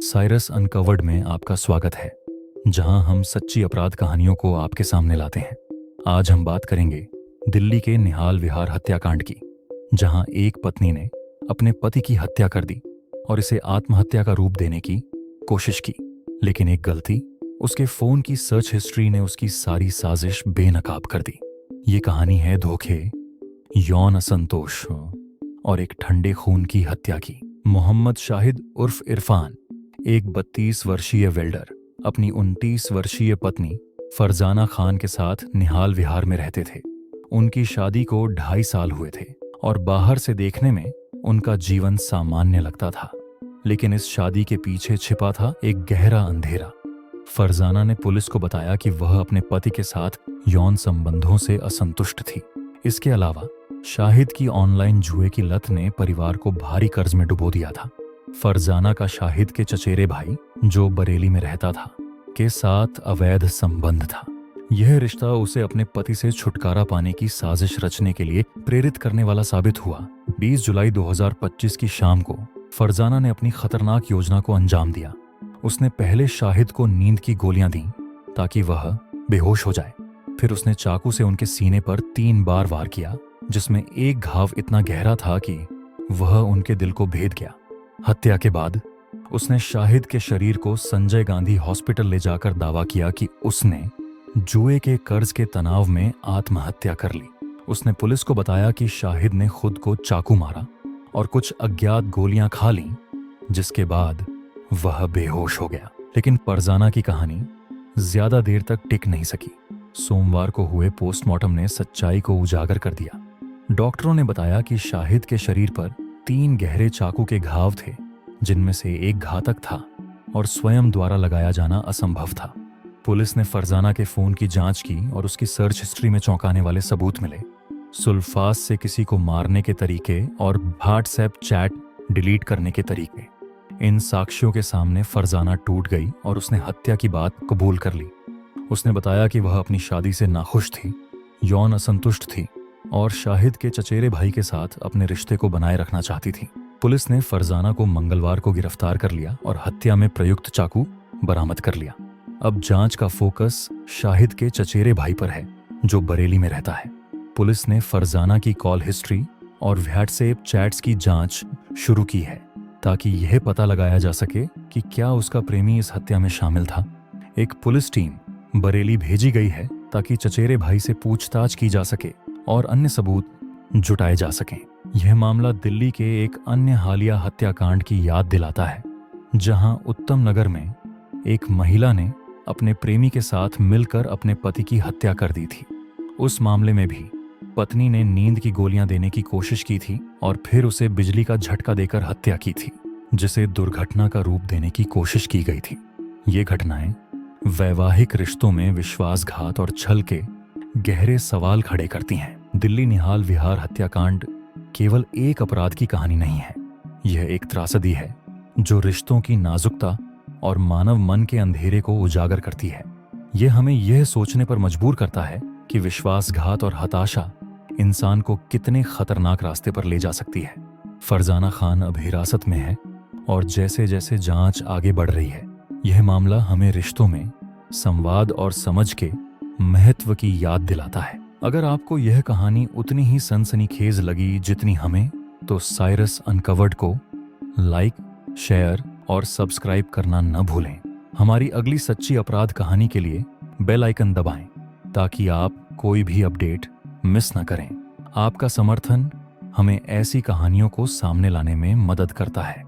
Cyrus uncovered में आपका स्वागत है, जहां हम सच्ची अपराध कहानियों को आपके सामने लाते हैं। आज हम बात करेंगे दिल्ली के निहाल विहार हत्याकांड की, जहां एक पत्नी ने अपने पति की हत्या कर दी और इसे आत्महत्या का रूप देने की कोशिश की। लेकिन एक गलती, उसके फोन की सर्च हिस्ट्री ने उसकी सारी साजिश बेनकाब कर दी। ये कहानी है धोखे, यौन असंतोष और एक ठंडे खून की हत्या की। मोहम्मद शाहिद उर्फ इरफान, एक 32 वर्षीय वेल्डर, अपनी 29 वर्षीय पत्नी फरजाना खान के साथ निहाल विहार में रहते थे। उनकी शादी को 2.5 साल हुए थे और बाहर से देखने में उनका जीवन सामान्य लगता था, लेकिन इस शादी के पीछे छिपा था एक गहरा अंधेरा। फरजाना ने पुलिस को बताया कि वह अपने पति के साथ यौन संबंधों से असंतुष्ट थी। इसके अलावा शाहिद की ऑनलाइन जुए की लत ने परिवार को भारी कर्ज में डुबो दिया था। फरजाना का शाहिद के चचेरे भाई, जो बरेली में रहता था, के साथ अवैध संबंध था। यह रिश्ता उसे अपने पति से छुटकारा पाने की साजिश रचने के लिए प्रेरित करने वाला साबित हुआ। 20 जुलाई 2025 की शाम को फरजाना ने अपनी खतरनाक योजना को अंजाम दिया। उसने पहले शाहिद को नींद की गोलियां दी ताकि वह बेहोश हो जाए। फिर उसने चाकू से उनके सीने पर 3 बार वार किया, जिसमें एक घाव इतना गहरा था कि वह उनके दिल को भेद गया। हत्या के बाद उसने शाहिद के शरीर को संजय गांधी हॉस्पिटल ले जाकर दावा किया कि उसने जुए के कर्ज के तनाव में आत्महत्या कर ली। उसने पुलिस को बताया कि शाहिद ने खुद को चाकू मारा और कुछ अज्ञात गोलियां खा लीं, जिसके बाद वह बेहोश हो गया। लेकिन फरजाना की कहानी ज्यादा देर तक टिक नहीं सकी। सोमवार को हुए पोस्टमार्टम ने सच्चाई को उजागर कर दिया। डॉक्टरों ने बताया कि शाहिद के शरीर पर 3 गहरे चाकू के घाव थे, जिनमें से एक घातक था और स्वयं द्वारा लगाया जाना असंभव था। पुलिस ने फरजाना के फोन की जांच की और उसकी सर्च हिस्ट्री में चौंकाने वाले सबूत मिले। सुल्फास से किसी को मारने के तरीके और व्हाट्सएप चैट डिलीट करने के तरीके। इन साक्ष्यों के सामने फरजाना टूट गई और उसने हत्या की बात कबूल कर ली। उसने बताया कि वह अपनी शादी से नाखुश थी, यौन असंतुष्ट थी और शाहिद के चचेरे भाई के साथ अपने रिश्ते को बनाए रखना चाहती थी। पुलिस ने फरजाना को मंगलवार को गिरफ्तार कर लिया और हत्या में प्रयुक्त चाकू बरामद कर लिया। अब जांच का फोकस शाहिद के चचेरे भाई पर है, जो बरेली में रहता है। पुलिस ने फरजाना की कॉल हिस्ट्री और व्हाट्सएप चैट्स की जांच शुरू की है, ताकि यह पता लगाया जा सके कि क्या उसका प्रेमी इस हत्या में शामिल था। एक पुलिस टीम बरेली भेजी गई है ताकि चचेरे भाई से पूछताछ की जा सके और अन्य सबूत जुटाए जा सकें। यह मामला दिल्ली के एक अन्य हालिया हत्याकांड की याद दिलाता है, जहां उत्तम नगर में एक महिला ने अपने प्रेमी के साथ मिलकर अपने पति की हत्या कर दी थी। उस मामले में भी पत्नी ने नींद की गोलियां देने की कोशिश की थी और फिर उसे बिजली का झटका देकर हत्या की थी, जिसे दुर्घटना का रूप देने की कोशिश की गई थी। ये घटनाएं वैवाहिक रिश्तों में विश्वासघात और छल के गहरे सवाल खड़े करती हैं। दिल्ली निहाल विहार हत्याकांड केवल एक अपराध की कहानी नहीं है, यह एक त्रासदी है जो रिश्तों की नाजुकता और मानव मन के अंधेरे को उजागर करती है। यह हमें यह सोचने पर मजबूर करता है कि विश्वासघात और हताशा इंसान को कितने खतरनाक रास्ते पर ले जा सकती है। फरजाना खान अब हिरासत में है और जैसे जैसे जांच आगे बढ़ रही है, यह मामला हमें रिश्तों में संवाद और समझ के महत्व की याद दिलाता है। अगर आपको यह कहानी उतनी ही सनसनीखेज लगी जितनी हमें, तो साइरस अनकवर्ड को लाइक, शेयर और सब्सक्राइब करना न भूलें। हमारी अगली सच्ची अपराध कहानी के लिए बेल आइकन दबाएं, ताकि आप कोई भी अपडेट मिस न करें। आपका समर्थन हमें ऐसी कहानियों को सामने लाने में मदद करता है।